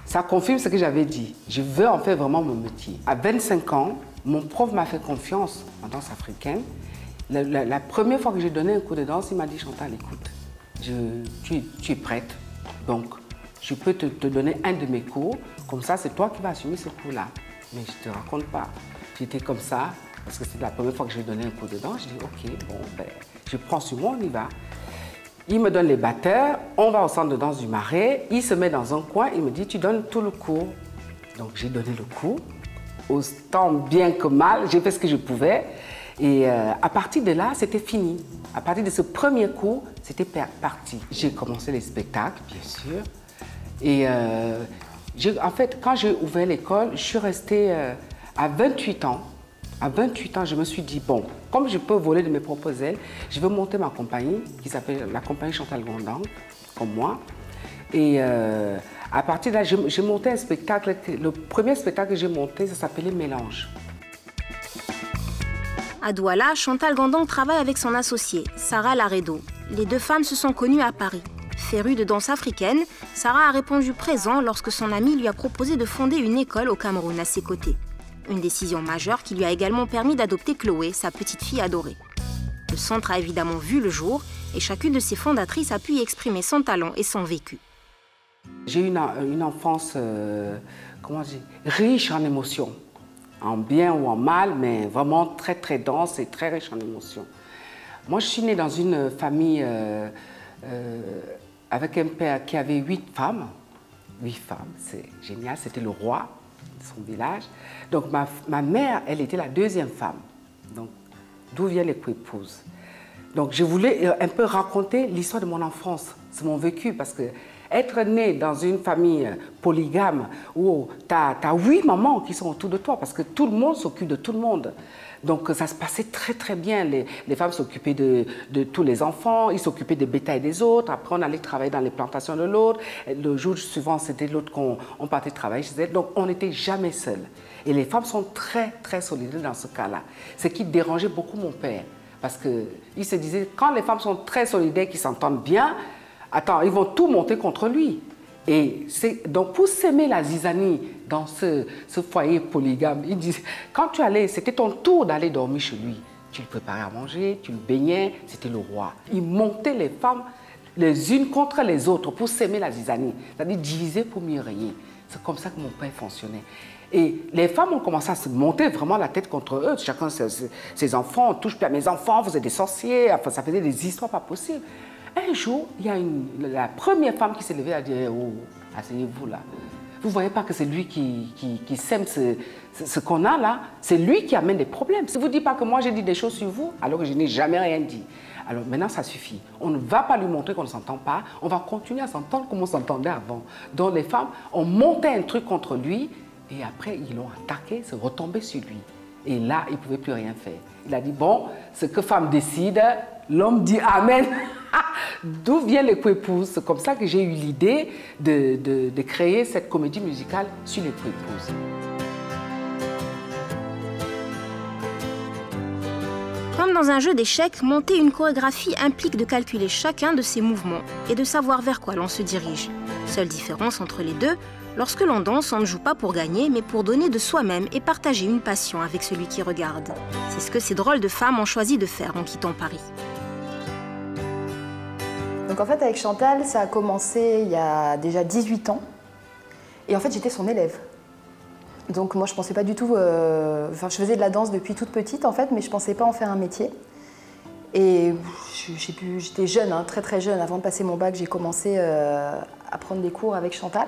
ça confirme ce que j'avais dit. Je veux en faire vraiment mon métier. À 25 ans, mon prof m'a fait confiance en danse africaine. La première fois que j'ai donné un cours de danse, il m'a dit, Chantal, écoute, tu es prête, donc je peux te donner un de mes cours. Comme ça, c'est toi qui vas assumer ce cours-là. Mais je ne te raconte pas. J'étais comme ça. Parce que c'est la première fois que je lui ai donné un coup de danse. Je dis, OK, bon, ben, je prends sur moi, on y va. Il me donne les batteurs, on va au centre de danse du Marais. Il se met dans un coin, il me dit, tu donnes tout le cours. Donc, j'ai donné le cours, tant bien que mal. J'ai fait ce que je pouvais. Et à partir de là, c'était fini. À partir de ce premier cours, c'était parti. J'ai commencé les spectacles, bien sûr. Et en fait, quand j'ai ouvert l'école, je suis restée à 28 ans. À 28 ans, je me suis dit, bon, comme je peux voler de mes propres ailes, je vais monter ma compagnie, qui s'appelle la compagnie Chantal Gondang, comme moi. Et à partir de là, j'ai monté un spectacle. Le premier spectacle que j'ai monté, ça s'appelait Mélange. À Douala, Chantal Gondang travaille avec son associée, Sarah Laredo. Les deux femmes se sont connues à Paris. Férue de danse africaine, Sarah a répondu présent lorsque son amie lui a proposé de fonder une école au Cameroun à ses côtés. Une décision majeure qui lui a également permis d'adopter Chloé, sa petite fille adorée. Le centre a évidemment vu le jour et chacune de ses fondatrices a pu y exprimer son talent et son vécu. J'ai eu une enfance comment dire, riche en émotions, en bien ou en mal, mais vraiment très très dense et très riche en émotions. Moi, je suis née dans une famille avec un père qui avait 8 femmes. 8 femmes, c'est génial, c'était le roi de son village. Donc ma mère, elle était la deuxième femme. Donc d'où vient les coépouses. Donc je voulais un peu raconter l'histoire de mon enfance, c'est mon vécu, parce que être né dans une famille polygame où tu as 8 mamans qui sont autour de toi, parce que tout le monde s'occupe de tout le monde. Donc ça se passait très très bien. Les femmes s'occupaient de tous les enfants, ils s'occupaient des bétails des autres. Après on allait travailler dans les plantations de l'autre. Le jour suivant c'était l'autre qu'on partait travailler chez elle. Donc on n'était jamais seuls. Et les femmes sont très très solidaires dans ce cas-là. Ce qui dérangeait beaucoup mon père. Parce qu'il se disait, quand les femmes sont très solidaires, qu'ils s'entendent bien, attends, ils vont tout monter contre lui. Et donc pour s'aimer la zizanie dans ce foyer polygame, il disait, quand tu allais, c'était ton tour d'aller dormir chez lui. Tu le préparais à manger, tu le baignais, c'était le roi. Il montait les femmes les unes contre les autres pour s'aimer la zizanie, c'est-à-dire diviser pour mieux régner. C'est comme ça que mon père fonctionnait. Et les femmes ont commencé à se monter vraiment la tête contre eux. Chacun ses enfants, on touche plus à mes enfants, vous êtes des sorciers. Enfin, ça faisait des histoires pas possibles. Un jour, il y a la première femme qui s'est levée et a dit « Oh, asseyez-vous là. Vous ne voyez pas que c'est lui qui sème ce qu'on a là? C'est lui qui amène des problèmes. Si vous ne dites pas que moi j'ai dit des choses sur vous, alors que je n'ai jamais rien dit. Alors maintenant, ça suffit. On ne va pas lui montrer qu'on ne s'entend pas. On va continuer à s'entendre comme on s'entendait avant. Donc les femmes ont monté un truc contre lui et après, ils l'ont attaqué, c'est retombé sur lui. Et là, il ne pouvait plus rien faire. Il a dit, bon, ce que femme décide, l'homme dit amen. D'où vient les coépouses? C'est comme ça que j'ai eu l'idée de créer cette comédie musicale sur les coépouses. Comme dans un jeu d'échecs, monter une chorégraphie implique de calculer chacun de ses mouvements et de savoir vers quoi l'on se dirige. Seule différence entre les deux, lorsque l'on danse, on ne joue pas pour gagner, mais pour donner de soi-même et partager une passion avec celui qui regarde. C'est ce que ces drôles de femmes ont choisi de faire en quittant Paris. Donc en fait, avec Chantal, ça a commencé il y a déjà 18 ans. Et en fait, j'étais son élève. Donc moi, je pensais pas du tout... Enfin, je faisais de la danse depuis toute petite, en fait, mais je pensais pas en faire un métier. Et j'étais jeune, hein, très très jeune. Avant de passer mon bac, j'ai commencé à prendre des cours avec Chantal.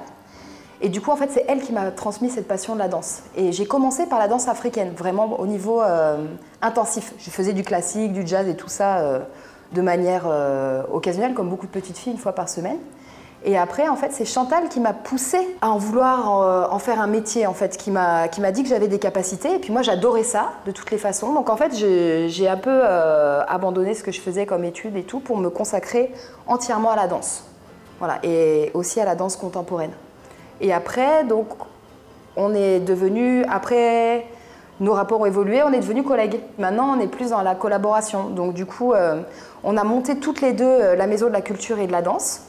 Et du coup, en fait, c'est elle qui m'a transmis cette passion de la danse. Et j'ai commencé par la danse africaine, vraiment au niveau intensif. Je faisais du classique, du jazz et tout ça de manière occasionnelle, comme beaucoup de petites filles, une fois par semaine. Et après, en fait, c'est Chantal qui m'a poussée à en vouloir en faire un métier, en fait, qui m'a dit que j'avais des capacités. Et puis moi, j'adorais ça, de toutes les façons. Donc en fait, j'ai un peu abandonné ce que je faisais comme études et tout pour me consacrer entièrement à la danse. Voilà, et aussi à la danse contemporaine. Et après, donc, on est devenus, après, nos rapports ont évolué, on est devenus collègues. Maintenant, on est plus dans la collaboration. Donc du coup, on a monté toutes les deux la Maison de la Culture et de la Danse.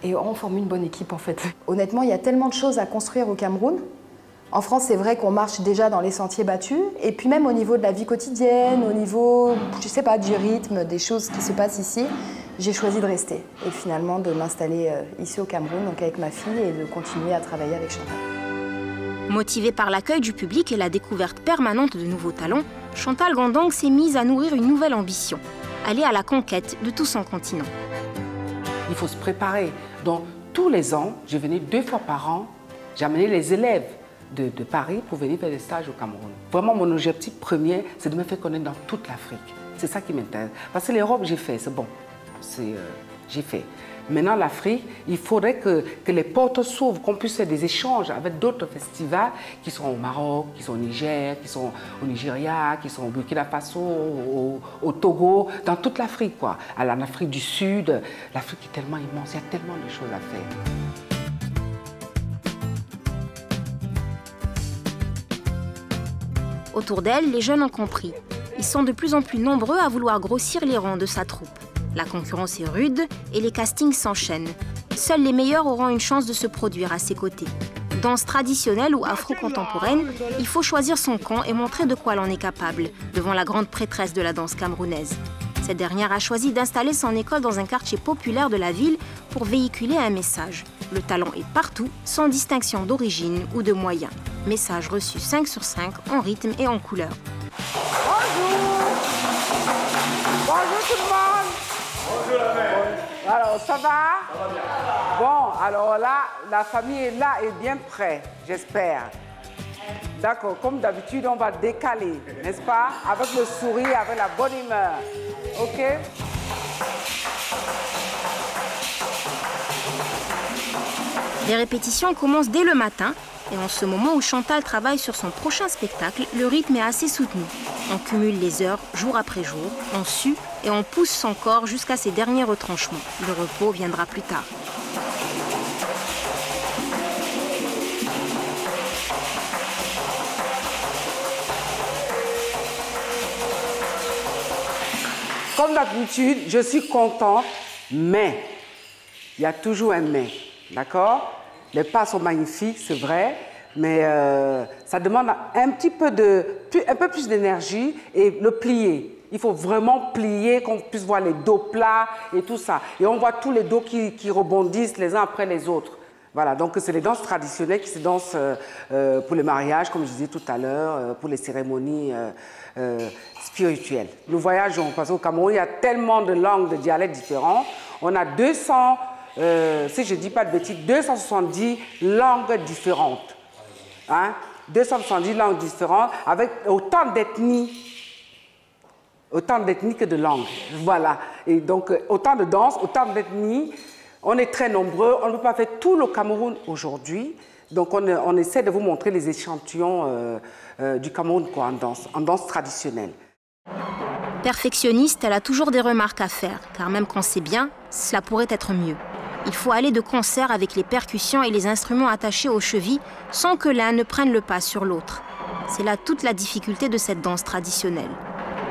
Et on forme une bonne équipe, en fait. Honnêtement, il y a tellement de choses à construire au Cameroun. En France, c'est vrai qu'on marche déjà dans les sentiers battus. Et puis même au niveau de la vie quotidienne, au niveau, je sais pas, du rythme, des choses qui se passent ici, j'ai choisi de rester. Et finalement, de m'installer ici au Cameroun, donc avec ma fille, et de continuer à travailler avec Chantal. Motivée par l'accueil du public et la découverte permanente de nouveaux talents, Chantal Gondang s'est mise à nourrir une nouvelle ambition, aller à la conquête de tout son continent. Il faut se préparer. Donc, tous les ans, je venais 2 fois par an, j'amenais les élèves de Paris pour venir faire des stages au Cameroun. Vraiment, mon objectif premier, c'est de me faire connaître dans toute l'Afrique. C'est ça qui m'intéresse. Parce que l'Europe, j'ai fait, c'est bon. J'ai fait. Maintenant, l'Afrique, il faudrait que les portes s'ouvrent, qu'on puisse faire des échanges avec d'autres festivals qui sont au Maroc, qui sont au Niger, qui sont au Nigeria, qui sont au Burkina Faso, au Togo, dans toute l'Afrique, quoi. En Afrique du Sud, l'Afrique est tellement immense, il y a tellement de choses à faire. Autour d'elle, les jeunes ont compris. Ils sont de plus en plus nombreux à vouloir grossir les rangs de sa troupe. La concurrence est rude et les castings s'enchaînent. Seuls les meilleurs auront une chance de se produire à ses côtés. Danse traditionnelle ou afro-contemporaine, il faut choisir son camp et montrer de quoi l'on est capable, devant la grande prêtresse de la danse camerounaise. Cette dernière a choisi d'installer son école dans un quartier populaire de la ville pour véhiculer un message. Le talent est partout, sans distinction d'origine ou de moyens. Message reçu 5 sur 5 en rythme et en couleur. Bonjour! Bonjour tout le monde! Bonjour la mère! Alors, ça va? Ça va bien. Bon, alors là, la famille est là et bien prête, j'espère. D'accord, comme d'habitude, on va décaler, n'est-ce pas? Avec le sourire, avec la bonne humeur. OK? Les répétitions commencent dès le matin et en ce moment où Chantal travaille sur son prochain spectacle, le rythme est assez soutenu. On cumule les heures jour après jour, on sue et on pousse son corps jusqu'à ses derniers retranchements. Le repos viendra plus tard. Comme d'habitude, je suis contente, mais il y a toujours un mais, d'accord? Les pas sont magnifiques, c'est vrai, mais ça demande un peu plus d'énergie et le plier. Il faut vraiment plier, qu'on puisse voir les dos plats et tout ça. Et on voit tous les dos qui rebondissent les uns après les autres. Voilà, donc c'est les danses traditionnelles qui se dansent pour les mariages, comme je disais tout à l'heure, pour les cérémonies spirituelles. Nous voyageons, parce qu'au Cameroun, il y a tellement de langues, de dialectes différents. On a 200, si je ne dis pas de bêtises, 270 langues différentes. Hein? 270 langues différentes, avec autant d'ethnies que de langues. Voilà. Et donc, autant de danses, autant d'ethnies. On est très nombreux, on ne peut pas faire tout le Cameroun aujourd'hui. Donc, on essaie de vous montrer les échantillons du Cameroun quoi, en danse traditionnelle. Perfectionniste, elle a toujours des remarques à faire, car même quand c'est bien, cela pourrait être mieux. Il faut aller de concert avec les percussions et les instruments attachés aux chevilles sans que l'un ne prenne le pas sur l'autre. C'est là toute la difficulté de cette danse traditionnelle.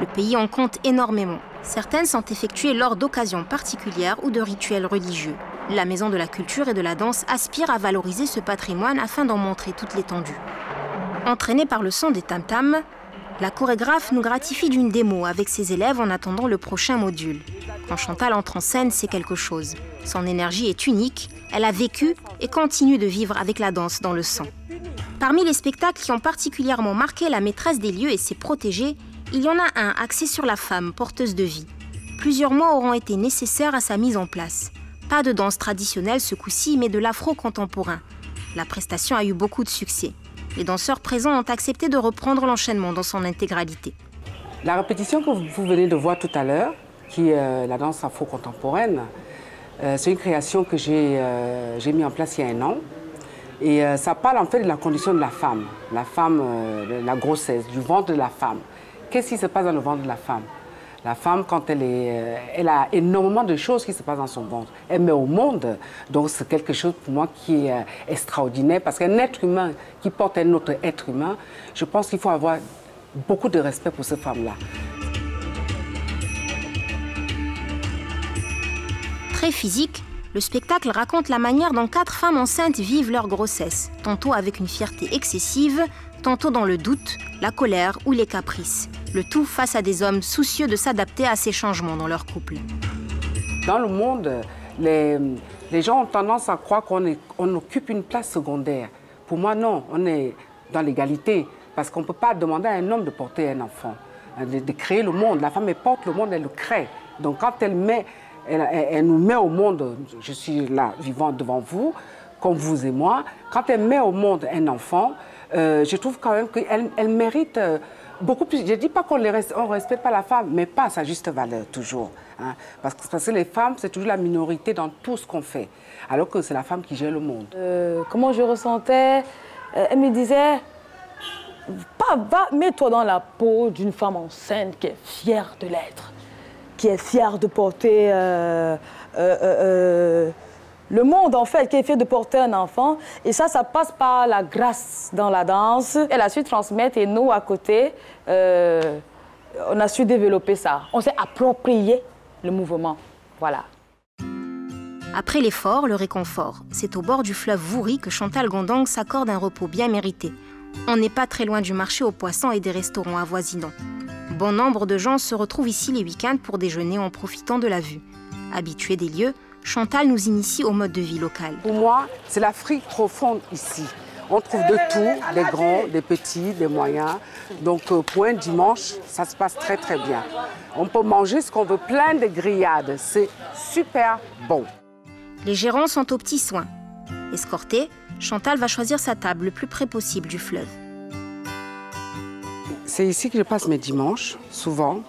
Le pays en compte énormément. Certaines sont effectuées lors d'occasions particulières ou de rituels religieux. La Maison de la Culture et de la Danse aspire à valoriser ce patrimoine afin d'en montrer toute l'étendue. Entraînée par le son des tam-tams, la chorégraphe nous gratifie d'une démo avec ses élèves en attendant le prochain module. Quand Chantal entre en scène, c'est quelque chose. Son énergie est unique, elle a vécu et continue de vivre avec la danse dans le sang. Parmi les spectacles qui ont particulièrement marqué la maîtresse des lieux et ses protégés, il y en a un axé sur la femme porteuse de vie. Plusieurs mois auront été nécessaires à sa mise en place. Pas de danse traditionnelle ce coup-ci, mais de l'afro-contemporain. La prestation a eu beaucoup de succès. Les danseurs présents ont accepté de reprendre l'enchaînement dans son intégralité. La répétition que vous venez de voir tout à l'heure, qui est la danse afro-contemporaine, c'est une création que j'ai mis en place il y a 1 an. Et ça parle en fait de la condition de la femme, de la grossesse, du ventre de la femme. Qu'est-ce qui se passe dans le ventre de la femme? La femme, quand elle a énormément de choses qui se passent dans son ventre. Elle met au monde, donc c'est quelque chose pour moi qui est extraordinaire, parce qu'un être humain qui porte un autre être humain, je pense qu'il faut avoir beaucoup de respect pour cette femme-là. Très physique, le spectacle raconte la manière dont 4 femmes enceintes vivent leur grossesse, tantôt avec une fierté excessive, tantôt dans le doute, la colère ou les caprices. Le tout face à des hommes soucieux de s'adapter à ces changements dans leur couple. Dans le monde, les gens ont tendance à croire qu'on occupe une place secondaire. Pour moi, non, on est dans l'égalité, parce qu'on ne peut pas demander à un homme de porter un enfant, de créer le monde. La femme, elle porte le monde, elle le crée. Donc quand elle nous met au monde, je suis là, vivant devant vous, comme vous et moi, quand elle met au monde un enfant, je trouve quand même qu'elle mérite beaucoup plus. Je ne dis pas qu'on ne respecte pas la femme, mais pas à sa juste valeur, toujours. Hein. Parce que les femmes, c'est toujours la minorité dans tout ce qu'on fait, alors que c'est la femme qui gère le monde. Comment je ressentais, elle me disait, mets-toi dans la peau d'une femme enceinte qui est fière de l'être, qui est fière de porter le monde, en fait, qui est fière de porter un enfant. Et ça passe par la grâce dans la danse. Elle a su transmettre et nous, à côté, on a su développer ça. On s'est approprié le mouvement. Voilà. Après l'effort, le réconfort. C'est au bord du fleuve Wouri que Chantal Gondang s'accorde un repos bien mérité. On n'est pas très loin du marché aux poissons et des restaurants avoisinants. Bon nombre de gens se retrouvent ici les week-ends pour déjeuner en profitant de la vue. Habituée des lieux, Chantal nous initie au mode de vie local. Pour moi, c'est l'Afrique profonde ici. On trouve de tout, des grands, des petits, des moyens. Donc pour un dimanche, ça se passe très très bien. On peut manger ce qu'on veut, plein de grillades. C'est super bon. Les gérants sont aux petits soins. Escortée, Chantal va choisir sa table le plus près possible du fleuve. C'est ici que je passe mes dimanches, souvent.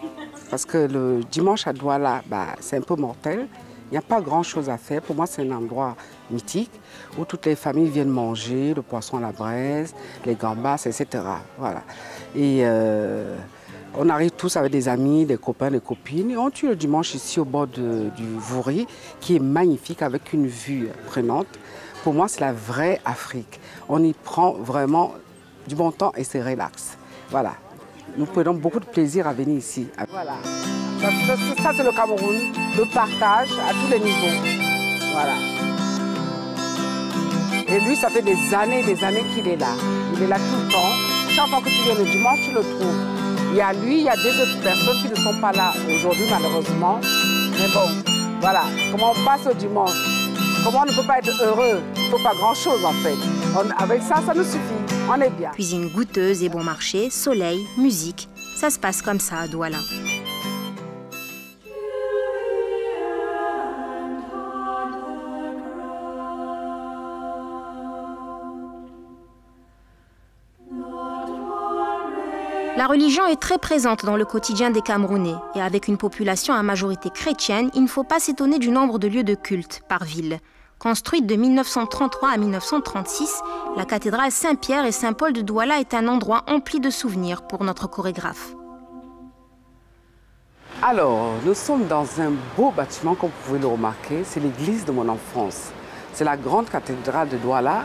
Parce que le dimanche à Douala, c'est un peu mortel. Il n'y a pas grand-chose à faire. Pour moi, c'est un endroit mythique où toutes les familles viennent manger le poisson à la braise, les gambas, etc. Voilà. Et on arrive tous avec des amis, des copains, des copines. Et on tue le dimanche ici au bord du Wouri, qui est magnifique avec une vue prenante. Pour moi, c'est la vraie Afrique. On y prend vraiment du bon temps et c'est relax. Voilà. Nous prenons beaucoup de plaisir à venir ici. Voilà. Ça c'est le Cameroun, le partage à tous les niveaux. Voilà. Et lui, ça fait des années qu'il est là. Il est là tout le temps. Chaque fois que tu viens le dimanche, tu le trouves. Il y a lui, il y a deux autres personnes qui ne sont pas là aujourd'hui, malheureusement. Mais bon, voilà. Comment on passe au dimanche? Comment on ne peut pas être heureux? Il ne faut pas grand-chose, en fait. Avec ça, ça nous suffit. On est bien. Cuisine goûteuse et bon marché, soleil, musique. Ça se passe comme ça à Douala. La religion est très présente dans le quotidien des Camerounais et avec une population à majorité chrétienne, il ne faut pas s'étonner du nombre de lieux de culte par ville. Construite de 1933 à 1936, la cathédrale Saint-Pierre et Saint-Paul de Douala est un endroit empli de souvenirs pour notre chorégraphe. Alors, nous sommes dans un beau bâtiment, comme vous pouvez le remarquer. C'est l'église de mon enfance. C'est la grande cathédrale de Douala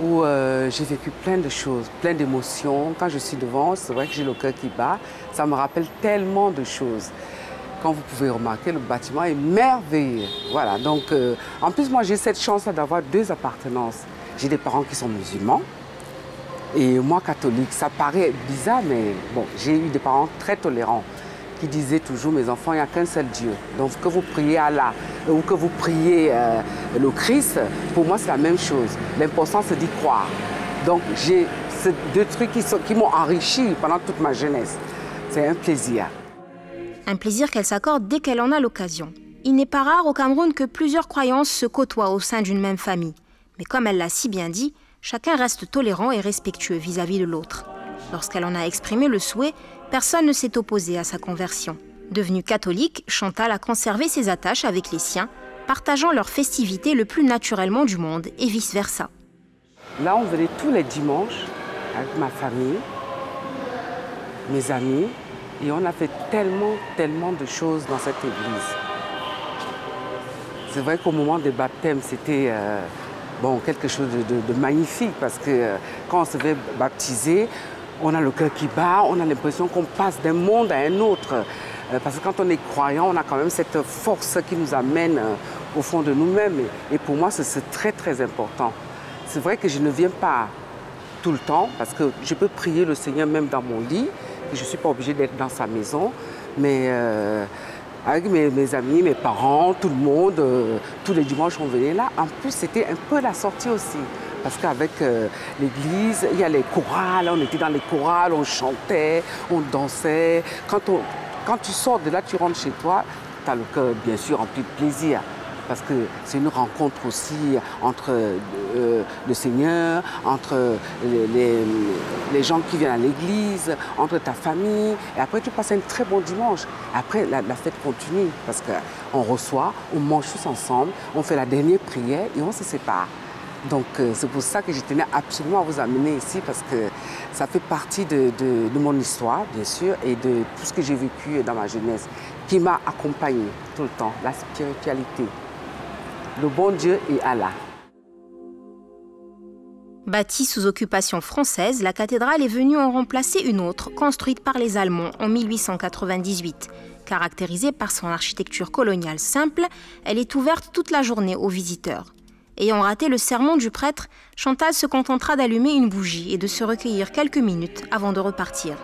où j'ai vécu plein de choses, plein d'émotions. Quand je suis devant, c'est vrai que j'ai le cœur qui bat. Ça me rappelle tellement de choses. Comme vous pouvez remarquer, le bâtiment est merveilleux. Voilà, donc en plus, moi, j'ai cette chance d'avoir deux appartenances. J'ai des parents qui sont musulmans et moi, catholique. Ça paraît bizarre, mais bon, j'ai eu des parents très tolérants qui disaient toujours, mes enfants, il n'y a qu'un seul Dieu. Donc, que vous priez Allah ou que vous priez le Christ, pour moi, c'est la même chose. L'important, c'est d'y croire. Donc, j'ai ces deux trucs qui m'ont enrichi pendant toute ma jeunesse. C'est un plaisir. Un plaisir qu'elle s'accorde dès qu'elle en a l'occasion. Il n'est pas rare au Cameroun que plusieurs croyances se côtoient au sein d'une même famille. Mais comme elle l'a si bien dit, chacun reste tolérant et respectueux vis-à-vis de l'autre. Lorsqu'elle en a exprimé le souhait, personne ne s'est opposé à sa conversion. Devenue catholique, Chantal a conservé ses attaches avec les siens, partageant leurs festivités le plus naturellement du monde et vice-versa. Là, on venait tous les dimanches avec ma famille, mes amis, et on a fait tellement de choses dans cette église. C'est vrai qu'au moment des baptêmes, c'était quelque chose de magnifique parce que quand on se fait baptiser, on a le cœur qui bat, on a l'impression qu'on passe d'un monde à un autre. Parce que quand on est croyant, on a quand même cette force qui nous amène au fond de nous-mêmes. Et pour moi, c'est très important. C'est vrai que je ne viens pas tout le temps parce que je peux prier le Seigneur même dans mon lit. Je ne suis pas obligée d'être dans sa maison. Mais avec mes amis, mes parents, tout le monde, tous les dimanches, on venait là. En plus, c'était un peu la sortie aussi. Parce qu'avec l'église, il y a les chorales, on était dans les chorales, on chantait, on dansait. Quand tu sors de là, tu rentres chez toi, tu as le cœur bien sûr rempli de plaisir. parce que c'est une rencontre aussi entre le Seigneur, entre les gens qui viennent à l'église, entre ta famille. Et après, tu passes un très bon dimanche. Après, la fête continue parce qu'on reçoit, on mange tous ensemble, on fait la dernière prière et on se sépare. Donc, c'est pour ça que je tenais absolument à vous amener ici parce que ça fait partie de mon histoire, bien sûr, et de tout ce que j'ai vécu dans ma jeunesse, qui m'a accompagné tout le temps, la spiritualité, le bon Dieu et Allah. Bâtie sous occupation française, la cathédrale est venue en remplacer une autre, construite par les Allemands en 1898. Caractérisée par son architecture coloniale simple, elle est ouverte toute la journée aux visiteurs. Ayant raté le sermon du prêtre, Chantal se contentera d'allumer une bougie et de se recueillir quelques minutes avant de repartir.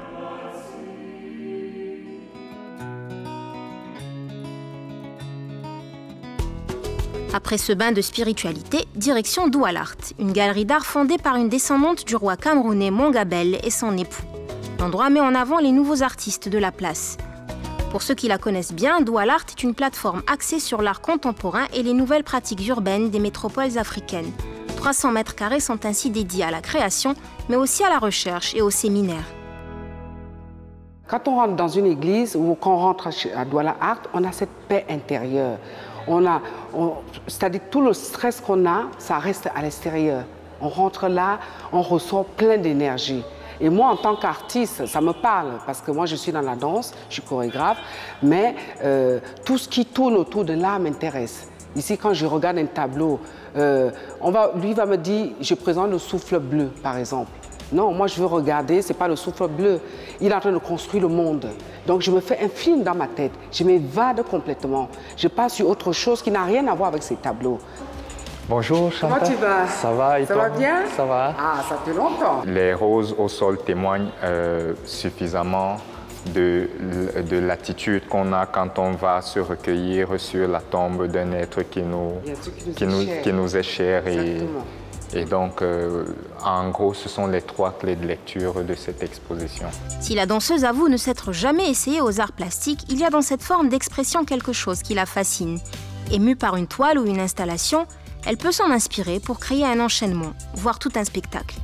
Après ce bain de spiritualité, direction Douala, une galerie d'art fondée par une descendante du roi camerounais Mongabel et son époux. L'endroit met en avant les nouveaux artistes de la place. Pour ceux qui la connaissent bien, Douala est une plateforme axée sur l'art contemporain et les nouvelles pratiques urbaines des métropoles africaines. 300 mètres carrés sont ainsi dédiés à la création, mais aussi à la recherche et aux séminaires. Quand on rentre dans une église ou quand on rentre à Douala Art, on a cette paix intérieure. C'est-à-dire tout le stress qu'on a, ça reste à l'extérieur. On rentre là, on reçoit plein d'énergie. Et moi, en tant qu'artiste, ça me parle, parce que moi, je suis dans la danse, je suis chorégraphe, mais tout ce qui tourne autour de l'art m'intéresse. Ici, quand je regarde un tableau, lui va me dire, je présente le souffle bleu, par exemple. Non, moi, je veux regarder, ce n'est pas le souffle bleu. Il est en train de construire le monde. Donc, je me fais un film dans ma tête. Je m'évade complètement. Je passe sur autre chose qui n'a rien à voir avec ces tableaux. Bonjour Chantal. Comment tu vas? Ça va et toi? toi? Ça va bien? Ça va. Ah, ça fait longtemps. Les roses au sol témoignent suffisamment de l'attitude qu'on a quand on va se recueillir sur la tombe d'un être qui nous est cher. Et donc, en gros, ce sont les 3 clés de lecture de cette exposition. Si la danseuse avoue ne s'être jamais essayée aux arts plastiques, il y a dans cette forme d'expression quelque chose qui la fascine. Émue par une toile ou une installation, elle peut s'en inspirer pour créer un enchaînement, voire tout un spectacle.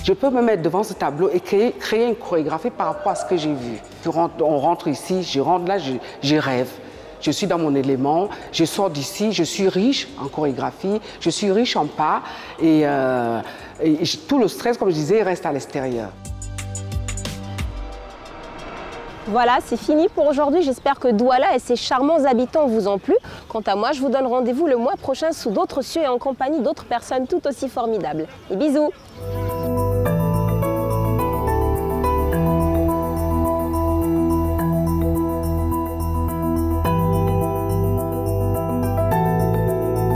Je peux me mettre devant ce tableau et créer une chorégraphie par rapport à ce que j'ai vu. On rentre ici, je rentre là, je rêve. Je suis dans mon élément, je sors d'ici, je suis riche en chorégraphie, je suis riche en pas et tout le stress, comme je disais, reste à l'extérieur. Voilà, c'est fini pour aujourd'hui. J'espère que Douala et ses charmants habitants vous ont plu. Quant à moi, je vous donne rendez-vous le mois prochain sous d'autres cieux et en compagnie d'autres personnes tout aussi formidables. Et bisous!